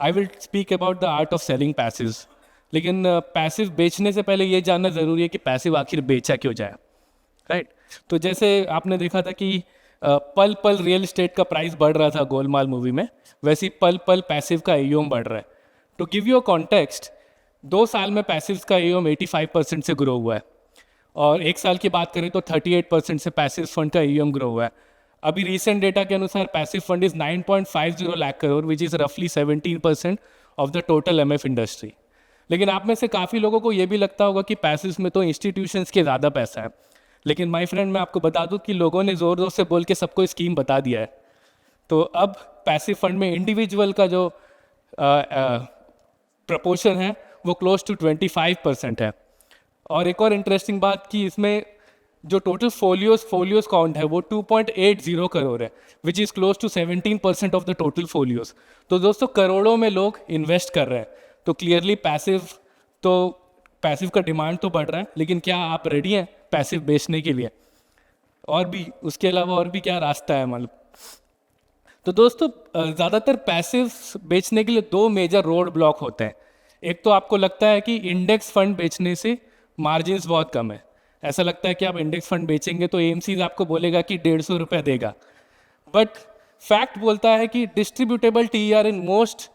I will speak about the art of selling passive. लेकिन passive बेचने से पहले ये जानना ज़रूरी है कि पैसिव आखिर बेचा क्यों जाए, राइट। तो जैसे आपने देखा था कि पल पल रियल एस्टेट का प्राइस बढ़ रहा था गोलमाल मूवी में, वैसे ही पल पल पैसिव का एयूएम बढ़ रहा है। To give you a context, 2 साल में पैसिव का एयूएम 85% से ग्रो हुआ है, और 1 साल की बात करें तो 38% से पैसिव फंड का एयूएम ग्रो हुआ है। अभी रिसेंट डेटा के अनुसार passive fund is 9.50 lakh crore, which is रफली 17% of the total MF industry. लेकिन आप में से काफ़ी लोगों को ये भी लगता होगा कि पैसिव में तो इंस्टीट्यूशंस के ज़्यादा पैसा है, लेकिन माय फ्रेंड मैं आपको बता दूं कि लोगों ने ज़ोर ज़ोर से बोल के सबको स्कीम बता दिया है। तो अब पैसिव फंड में इंडिविजुअल का जो प्रपोर्शन है वो क्लोज टू 25% है। और एक और इंटरेस्टिंग बात कि इसमें जो टोटल फोलियोज काउंट है वो 2.80 करोड़ है, which is close to 17% of the total folios. तो दोस्तों करोड़ों में लोग इन्वेस्ट कर रहे हैं। तो क्लियरली पैसिव का डिमांड तो बढ़ रहा है, लेकिन क्या आप रेडी हैं पैसिव बेचने के लिए? और भी उसके अलावा और भी क्या रास्ता है मतलब? तो दोस्तों ज़्यादातर पैसिव बेचने के लिए 2 मेजर रोड ब्लॉक होते हैं। एक तो आपको लगता है कि इंडेक्स फंड बेचने से मार्जिन्स बहुत कम है। ऐसा लगता है कि आप इंडेक्स फंड बेचेंगे तो एएमसीज आपको बोलेगा कि 150 रुपये देगा, बट फैक्ट बोलता है कि distributable TER in most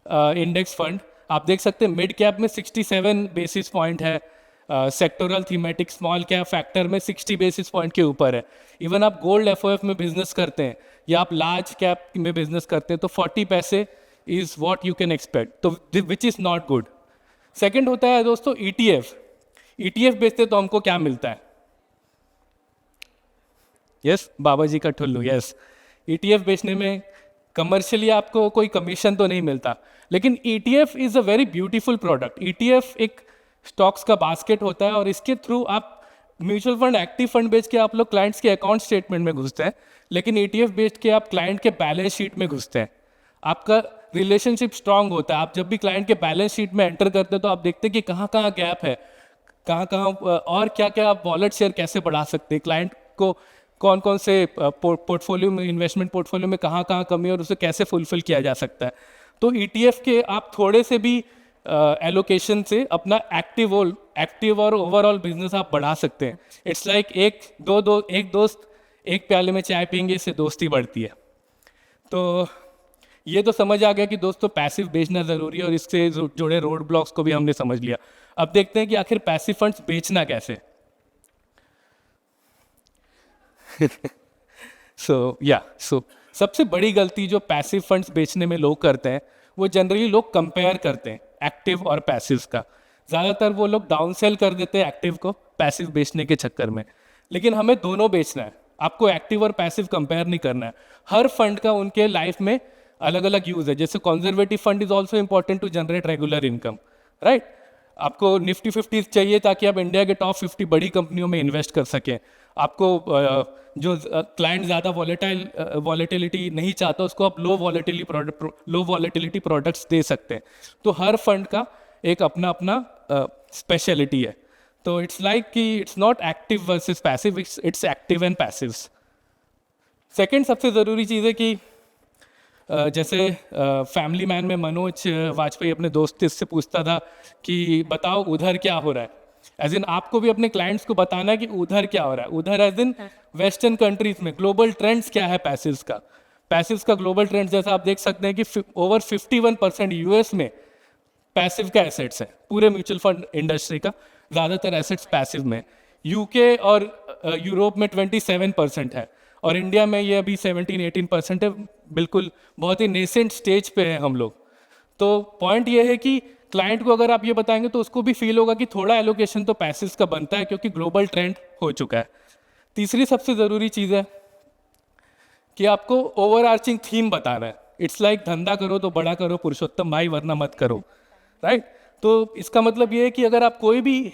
index fund आप देख सकते हैं मिड कैप में 67 बेसिस पॉइंट है, sectoral thematic small cap factor में 60 बेसिस पॉइंट के ऊपर है। इवन आप गोल्ड एफओएफ में बिजनेस करते हैं या आप लार्ज कैप में बिजनेस करते हैं तो 40 पैसे is what you can expect, तो which is not good. Second होता है दोस्तों ईटीएफ। ईटीएफ बेचते तो हमको क्या मिलता है? यस बाबा जी का ठुल्लू, यस। ईटीएफ बेचने में कमर्शियली आपको कोई कमीशन तो नहीं मिलता, लेकिन ETF is a very beautiful product. ETF एक स्टॉक्स का बास्केट होता है और इसके थ्रू आप म्यूचुअल फंड एक्टिव फंड बेच के आप लोग क्लाइंट्स के अकाउंट स्टेटमेंट में घुसते हैं, लेकिन ईटीएफ बेच के आप क्लाइंट के बैलेंस शीट में घुसते हैं। आपका रिलेशनशिप स्ट्रांग होता है। आप जब भी क्लाइंट के बैलेंस शीट में एंटर करते हैं तो आप देखते हैं कि कहाँ कहाँ गैप है, कहाँ कहाँ और क्या क्या आप वॉलेट शेयर कैसे बढ़ा सकते हैं, क्लाइंट को कौन कौन से पोर्टफोलियो में, इन्वेस्टमेंट पोर्टफोलियो में कहाँ कहाँ कमी है और उसे कैसे फुलफिल किया जा सकता है। तो ईटीएफ के आप थोड़े से भी एलोकेशन से अपना एक्टिव और ओवरऑल बिजनेस आप बढ़ा सकते हैं। इट्स लाइक एक दोस्त एक प्याले में चाय पियेंगे, इससे दोस्ती बढ़ती है। तो ये तो समझ आ गया कि दोस्तों पैसिव बेचना ज़रूरी है और इससे जुड़े रोड ब्लॉक्स को भी हमने समझ लिया। अब देखते हैं कि आखिर पैसिव फंड्स बेचना कैसे। सो सबसे बड़ी गलती जो पैसिव फंड्स बेचने में लोग करते हैं वो जनरली लोग कंपेयर करते हैं एक्टिव और पैसिव का। ज़्यादातर वो लोग डाउन सेल कर देते हैं एक्टिव को पैसिव बेचने के चक्कर में, लेकिन हमें दोनों बेचना है। आपको एक्टिव और पैसिव कंपेयर नहीं करना है। हर फंड का उनके लाइफ में अलग अलग यूज़ है। जैसे conservative fund is also important to generate regular income, right. आपको निफ्टी 50 चाहिए ताकि आप इंडिया के टॉप 50 बड़ी कंपनियों में इन्वेस्ट कर सकें। आपको जो क्लाइंट ज़्यादा वॉलेटिलिटी नहीं चाहता उसको आप लो वॉलेटिलिटी प्रोडक्ट्स दे सकते हैं। तो हर फंड का एक अपना अपना स्पेशलिटी है। तो इट्स लाइक कि it's not active versus passive, it's active and passive. Second सबसे ज़रूरी चीज़ है कि जैसे फैमिली मैन में मनोज वाजपेयी अपने दोस्त से पूछता था कि बताओ उधर क्या हो रहा है। एज इन आपको भी अपने क्लाइंट्स को बताना है कि उधर क्या हो रहा है। उधर एज इन वेस्टर्न कंट्रीज में ग्लोबल ट्रेंड्स क्या है पैसिव्स का ग्लोबल ट्रेंड्स जैसा आप देख सकते हैं कि ओवर 51% यूएस में पैसिव का एसेट्स है। पूरे म्यूचुअल फंड इंडस्ट्री का ज़्यादातर एसेट्स पैसिव में। यूके और यूरोप में 27% है और इंडिया में ये अभी 17-18% है। बिल्कुल बहुत ही नेसेंट स्टेज पे है हम लोग। तो पॉइंट ये है कि क्लाइंट को अगर आप ये बताएंगे तो उसको भी फील होगा कि थोड़ा एलोकेशन तो पैसिव का बनता है क्योंकि ग्लोबल ट्रेंड हो चुका है। तीसरी सबसे ज़रूरी चीज़ है कि आपको ओवरआर्चिंग थीम बताना है। इट्स लाइक धंधा करो तो बड़ा करो पुरुषोत्तम भाई, वरना मत करो, राइट। तो इसका मतलब ये है कि अगर आप कोई भी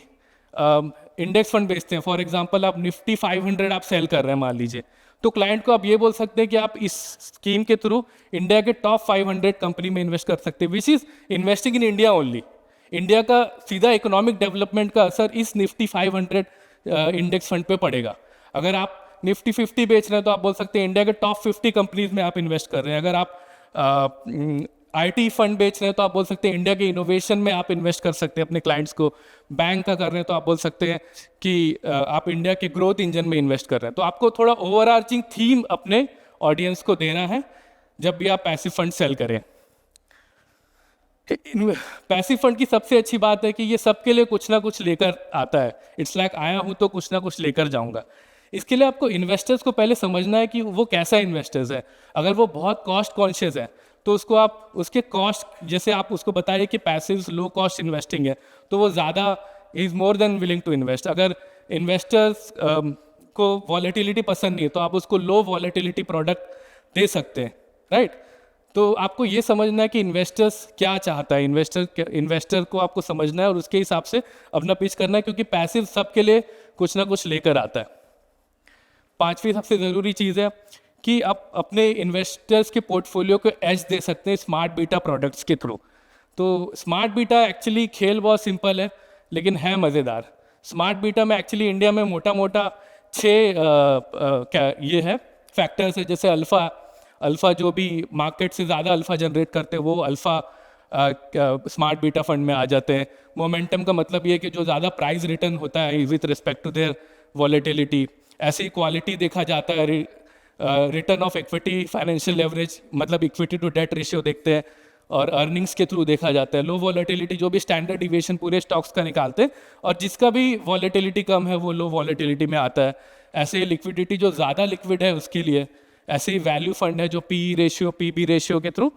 इंडेक्स फंड बेचते हैं, फॉर एग्जांपल आप निफ्टी 500 आप सेल कर रहे हैं मान लीजिए, तो क्लाइंट को आप ये बोल सकते हैं कि आप इस स्कीम के थ्रू इंडिया के टॉप 500 कंपनी में इन्वेस्ट कर सकते हैं, which is investing in India only. India का सीधा इकोनॉमिक डेवलपमेंट का असर इस निफ्टी 500 इंडेक्स फंड पे पड़ेगा। अगर आप निफ्टी 50 बेच रहे हैं तो आप बोल सकते हैं इंडिया के टॉप 50 कंपनीज में आप इन्वेस्ट कर रहे हैं। अगर आप आईटी फंड बेच रहे हैं तो आप बोल सकते हैं इंडिया के इनोवेशन में आप इन्वेस्ट कर सकते हैं अपने क्लाइंट्स को। बैंक का कर रहे हैं तो आप बोल सकते हैं कि आप इंडिया के ग्रोथ इंजन में इन्वेस्ट कर रहे हैं। तो आपको थोड़ा ओवरआर्चिंग थीम अपने ऑडियंस को देना है जब भी आप पैसिव फंड सेल करें। पैसिव फंड की सबसे अच्छी बात है कि ये सबके लिए कुछ ना कुछ लेकर आता है। इट्स लाइक आया हूँ तो कुछ ना कुछ लेकर जाऊंगा। इसके लिए आपको इन्वेस्टर्स को पहले समझना है कि वो कैसा इन्वेस्टर्स है। अगर वो बहुत कॉस्ट कॉन्शियस है तो उसको आप उसके कॉस्ट, जैसे आप उसको बताइए कि पैसिव लो कॉस्ट इन्वेस्टिंग है, तो वो ज़्यादा is more than willing to invest. अगर इन्वेस्टर्स को वॉलेटिलिटी पसंद नहीं है तो आप उसको लो वॉलेटिलिटी प्रोडक्ट दे सकते हैं, राइट। तो आपको ये समझना है कि इन्वेस्टर्स क्या चाहता है, इन्वेस्टर को आपको समझना है और उसके हिसाब से अपना पिच करना है, क्योंकि पैसिव सबके लिए कुछ ना कुछ लेकर आता है। पांचवी सबसे ज़रूरी चीज़ है कि आप अपने इन्वेस्टर्स के पोर्टफोलियो को एज दे सकते हैं स्मार्ट बीटा प्रोडक्ट्स के थ्रू। तो स्मार्ट बीटा एक्चुअली खेल बहुत सिंपल है लेकिन है मज़ेदार। स्मार्ट बीटा में एक्चुअली इंडिया में मोटा मोटा 6 क्या ये है फैक्टर्स है। जैसे अल्फ़ा जो भी मार्केट से ज़्यादा अल्फ़ा जनरेट करते हैं वो अल्फ़ा स्मार्ट बीटा फंड में आ जाते हैं। मोमेंटम का मतलब ये है कि जो ज़्यादा प्राइस रिटर्न होता है with respect to their volatility. ऐसे ही क्वालिटी देखा जाता है, return of equity, financial leverage मतलब इक्विटी टू डेट रेशियो देखते हैं, और अर्निंग्स के थ्रू देखा जाता है। लो वॉलेटिलिटी जो भी स्टैंडर्ड डिविएशन पूरे स्टॉक्स का निकालते हैं, और जिसका भी वॉलेटिलिटी कम है वो लो वॉलेटिलिटी में आता है। ऐसे ही लिक्विडिटी जो ज़्यादा लिक्विड है उसके लिए। ऐसे ही वैल्यू फंड है जो पी रेशियो पीबी रेशियो के थ्रू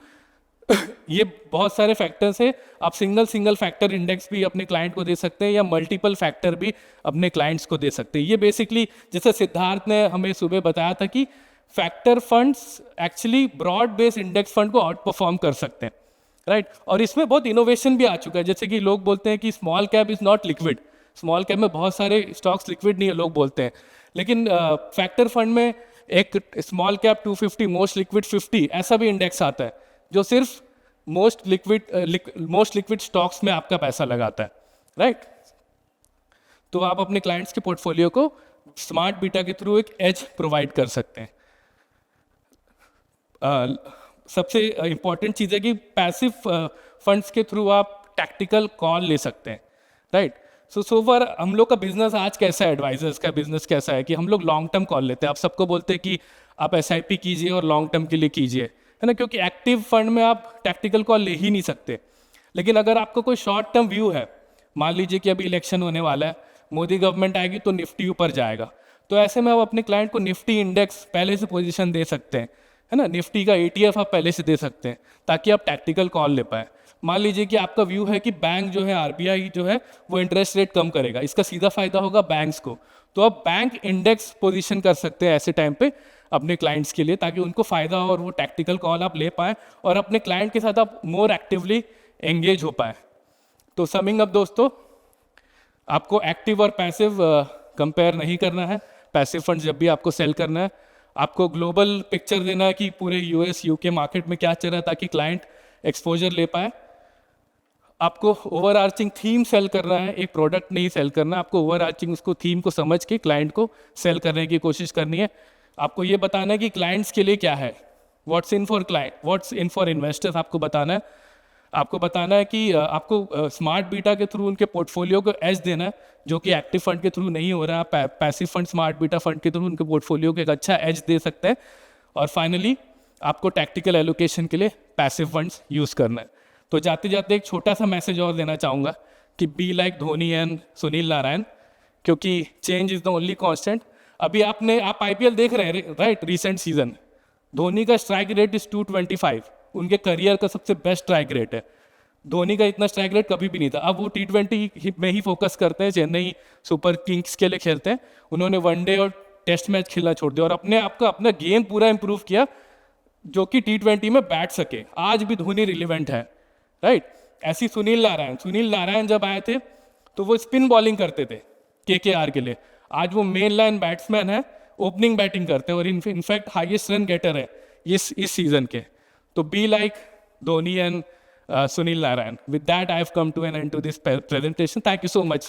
ये बहुत सारे फैक्टर्स है। आप सिंगल फैक्टर इंडेक्स भी अपने क्लाइंट को दे सकते हैं या मल्टीपल फैक्टर भी अपने क्लाइंट्स को दे सकते हैं। ये बेसिकली जैसे सिद्धार्थ ने हमें सुबह बताया था कि factor funds actually broad based index fund को आउट परफॉर्म कर सकते हैं, राइट। और इसमें बहुत इनोवेशन भी आ चुका है। जैसे कि लोग बोलते हैं कि small cap is not liquid, small cap में बहुत सारे स्टॉक्स लिक्विड नहीं है लोग बोलते हैं, लेकिन फैक्टर फंड में एक स्मॉल कैप 250 मोस्ट लिक्विड 50 ऐसा भी इंडेक्स आता है जो सिर्फ मोस्ट लिक्विड स्टॉक्स में आपका पैसा लगाता है, राइट। तो आप अपने क्लाइंट्स के पोर्टफोलियो को स्मार्ट बीटा के थ्रू एक एज प्रोवाइड कर सकते हैं। सबसे इंपॉर्टेंट चीज़ है कि पैसिव फंड्स के थ्रू आप टैक्टिकल कॉल ले सकते हैं, राइट। सो फॉर हम लोग का बिजनेस आज कैसा है, एडवाइजर्स का बिजनेस कैसा है कि हम लोग लॉन्ग टर्म कॉल लेते हैं। आप सबको बोलते हैं कि आप SIP कीजिए और लॉन्ग टर्म के लिए कीजिए, है ना, क्योंकि एक्टिव फंड में आप टैक्टिकल कॉल ले ही नहीं सकते। लेकिन अगर आपको कोई शॉर्ट टर्म व्यू है, मान लीजिए कि अभी इलेक्शन होने वाला है, मोदी गवर्नमेंट आएगी तो निफ्टी ऊपर जाएगा, तो ऐसे में आप अपने क्लाइंट को निफ्टी इंडेक्स पहले से पोजीशन दे सकते हैं, है ना। निफ्टी का ETF आप पहले से दे सकते हैं ताकि आप टैक्टिकल कॉल ले पाए। मान लीजिए कि आपका व्यू है कि बैंक जो है RBI जो है वो इंटरेस्ट रेट कम करेगा, इसका सीधा फायदा होगा बैंक्स को, तो आप बैंक इंडेक्स पोजीशन कर सकते हैं ऐसे टाइम पे अपने क्लाइंट्स के लिए, ताकि उनको फ़ायदा हो और वो टैक्टिकल कॉल आप ले पाएँ और अपने क्लाइंट के साथ आप मोर एक्टिवली एंगेज हो पाए। तो समिंग अप दोस्तों, आपको एक्टिव और पैसिव कंपेयर नहीं करना है। पैसिव फंड जब भी आपको सेल करना है, आपको ग्लोबल पिक्चर देना है कि पूरे US UK मार्केट में क्या चल रहा है ताकि क्लाइंट एक्सपोजर ले पाए। आपको ओवरआर्चिंग थीम सेल करना है, एक प्रोडक्ट नहीं सेल करना। आपको ओवरआर्चिंग उसको थीम को समझ के क्लाइंट को सेल करने की कोशिश करनी है। आपको ये बताना है कि क्लाइंट्स के लिए क्या है, what's in for client, what's in for investors आपको बताना है। आपको बताना है कि आपको स्मार्ट बीटा के थ्रू उनके पोर्टफोलियो को एज देना है, जो कि एक्टिव फंड के थ्रू नहीं हो रहा है। Passive fund smart beta fund के थ्रू उनके पोर्टफोलियो को एक अच्छा एज दे सकते हैं। और फाइनली आपको टैक्टिकल एलोकेशन के लिए पैसिव फंड्स यूज़ करना है। तो जाते जाते एक छोटा सा मैसेज और देना चाहूँगा कि be like Dhoni and Sunil Narine, क्योंकि change is the only constant. अभी आप IPL देख रहे हैं, राइट, रिसेंट सीजन धोनी का स्ट्राइक रेट इज़ 225, उनके करियर का सबसे बेस्ट स्ट्राइक रेट है। धोनी का इतना स्ट्राइक रेट कभी भी नहीं था। अब वो T20 में ही फोकस करते हैं, चेन्नई सुपर किंग्स के लिए खेलते हैं। उन्होंने वनडे और टेस्ट मैच खेलना छोड़ दिया और अपने आप का अपना गेम पूरा इंप्रूव किया, जो कि T20 में बैठ सके। आज भी धोनी रिलेवेंट है, राइट। ऐसी सुनील नारायण जब आए थे तो वो स्पिन बॉलिंग करते थे KKR के लिए। आज वो मेन लाइन बैट्समैन है, ओपनिंग बैटिंग करते हैं और इनफैक्ट हाईएस्ट रन गेटर है इस सीजन के। तो B like Dhoni and Sunil Narayan. With that, I have come to an end to this presentation. Thank you so much.